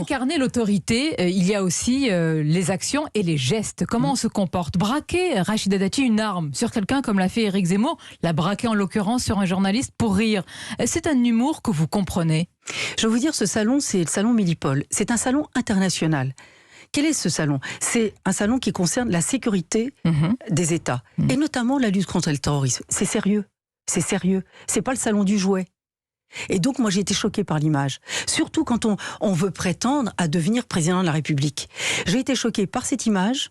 incarner l'autorité, il y a aussi les actions et les gestes. Comment on se comporte? Braquer, Rachida Dati, une arme sur quelqu'un comme l'a fait Éric Zemmour, l'a braqué en l'occurrence sur un journaliste pour rire. C'est un humour que vous comprenez? Je vais vous dire, ce salon, c'est le salon Millipol. C'est un salon international. Quel est ce salon? C'est un salon qui concerne la sécurité des États, et notamment la lutte contre le terrorisme. C'est sérieux. C'est sérieux. C'est pas le salon du jouet. Et donc, moi, j'ai été choquée par l'image. Surtout quand on veut prétendre à devenir président de la République. J'ai été choquée par cette image.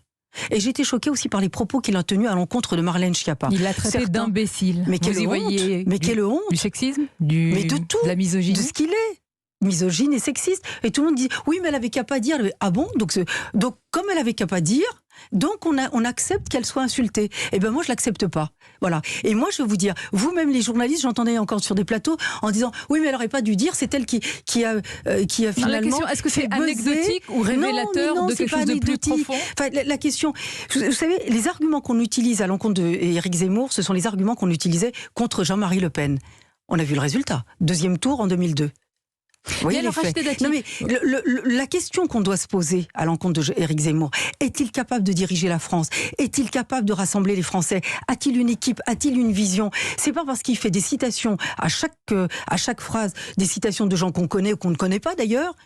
Et j'ai été choquée aussi par les propos qu'il a tenus à l'encontre de Marlène Schiappa. Il l'a traité d'imbécile. Mais quelle honte! Mais quelle honte! Du sexisme, mais de tout, de la misogynie, de ce qu'il est. Misogyne et sexiste. Et tout le monde dit oui, mais elle avait qu'à pas dire. Ah bon, donc comme elle avait qu'à pas dire, donc on accepte qu'elle soit insultée. Et ben moi je l'accepte pas. Voilà. Et moi je vais vous dire, vous-même les journalistes, j'entendais encore sur des plateaux en disant oui, mais elle aurait pas dû dire. C'est elle qui a finalement. La question, est-ce que c'est anecdotique ou révélateur de quelque chose de plus profond? Enfin, la question, vous savez, les arguments qu'on utilise à l'encontre d'Éric Zemmour, ce sont les arguments qu'on utilisait contre Jean-Marie Le Pen. On a vu le résultat. Deuxième tour en 2002. Vous voyez les faits. Non mais la question qu'on doit se poser à l'encontre d'Éric Zemmour, est-il capable de diriger la France? Est-il capable de rassembler les Français? A-t-il une équipe? A-t-il une vision? C'est pas parce qu'il fait des citations à chaque phrase, des citations de gens qu'on connaît ou qu'on ne connaît pas d'ailleurs,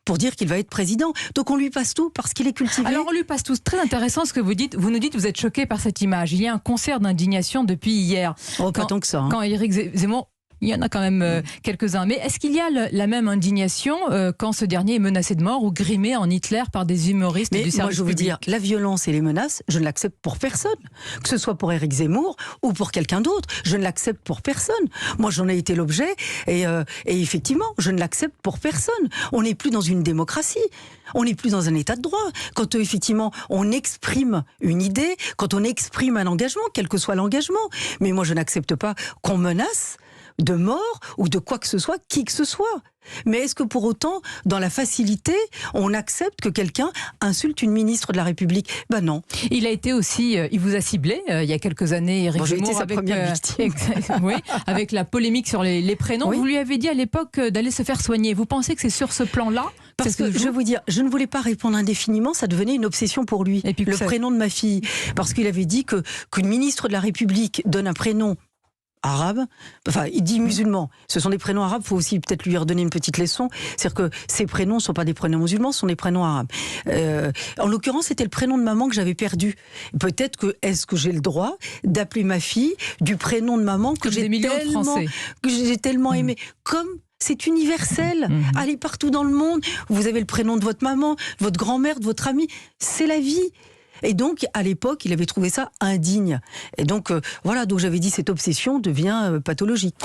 pour dire qu'il va être président. Donc on lui passe tout parce qu'il est cultivé. Alors on lui passe tout. C'est très intéressant ce que vous dites. Vous nous dites que vous êtes choqué par cette image. Il y a un concert d'indignation depuis hier. Oh, pas tant que ça. Quand Éric Zemmour... Il y en a quand même quelques-uns. Mais est-ce qu'il y a la même indignation quand ce dernier est menacé de mort ou grimé en Hitler par des humoristes du service public? Moi, je veux dire, la violence et les menaces, je ne l'accepte pour personne. Que ce soit pour Éric Zemmour ou pour quelqu'un d'autre, je ne l'accepte pour personne. Moi, j'en ai été l'objet et effectivement, je ne l'accepte pour personne. On n'est plus dans une démocratie. On n'est plus dans un état de droit. Quand effectivement, on exprime une idée, quand on exprime un engagement, quel que soit l'engagement. Mais moi, je n'accepte pas qu'on menace de mort ou de quoi que ce soit, qui que ce soit. Mais est-ce que pour autant, dans la facilité, on accepte que quelqu'un insulte une ministre de la République? Ben non. Il a été aussi, il vous a ciblé il y a quelques années, Éric Zemmour, j'ai été sa première victime. Oui, avec la polémique sur les prénoms. Oui. Vous lui avez dit à l'époque d'aller se faire soigner. Vous pensez que c'est sur ce plan-là? Parce que je vais vous dire, je ne voulais pas répondre indéfiniment, ça devenait une obsession pour lui. Et puis le prénom de ma fille. Parce qu'il avait dit qu'une ministre de la République donne un prénom arabe, enfin il dit musulman, ce sont des prénoms arabes, il faut aussi peut-être lui redonner une petite leçon, c'est-à-dire que ces prénoms ne sont pas des prénoms musulmans, ce sont des prénoms arabes. En l'occurrence, c'était le prénom de maman que j'avais perdu. Peut-être que, est-ce que j'ai le droit d'appeler ma fille du prénom de maman que j'ai tellement aimé, comme c'est universel. Allez partout dans le monde, vous avez le prénom de votre maman, de votre grand-mère, de votre ami, c'est la vie. Et donc, à l'époque, il avait trouvé ça indigne. Et donc, voilà, donc j'avais dit, cette obsession devient pathologique.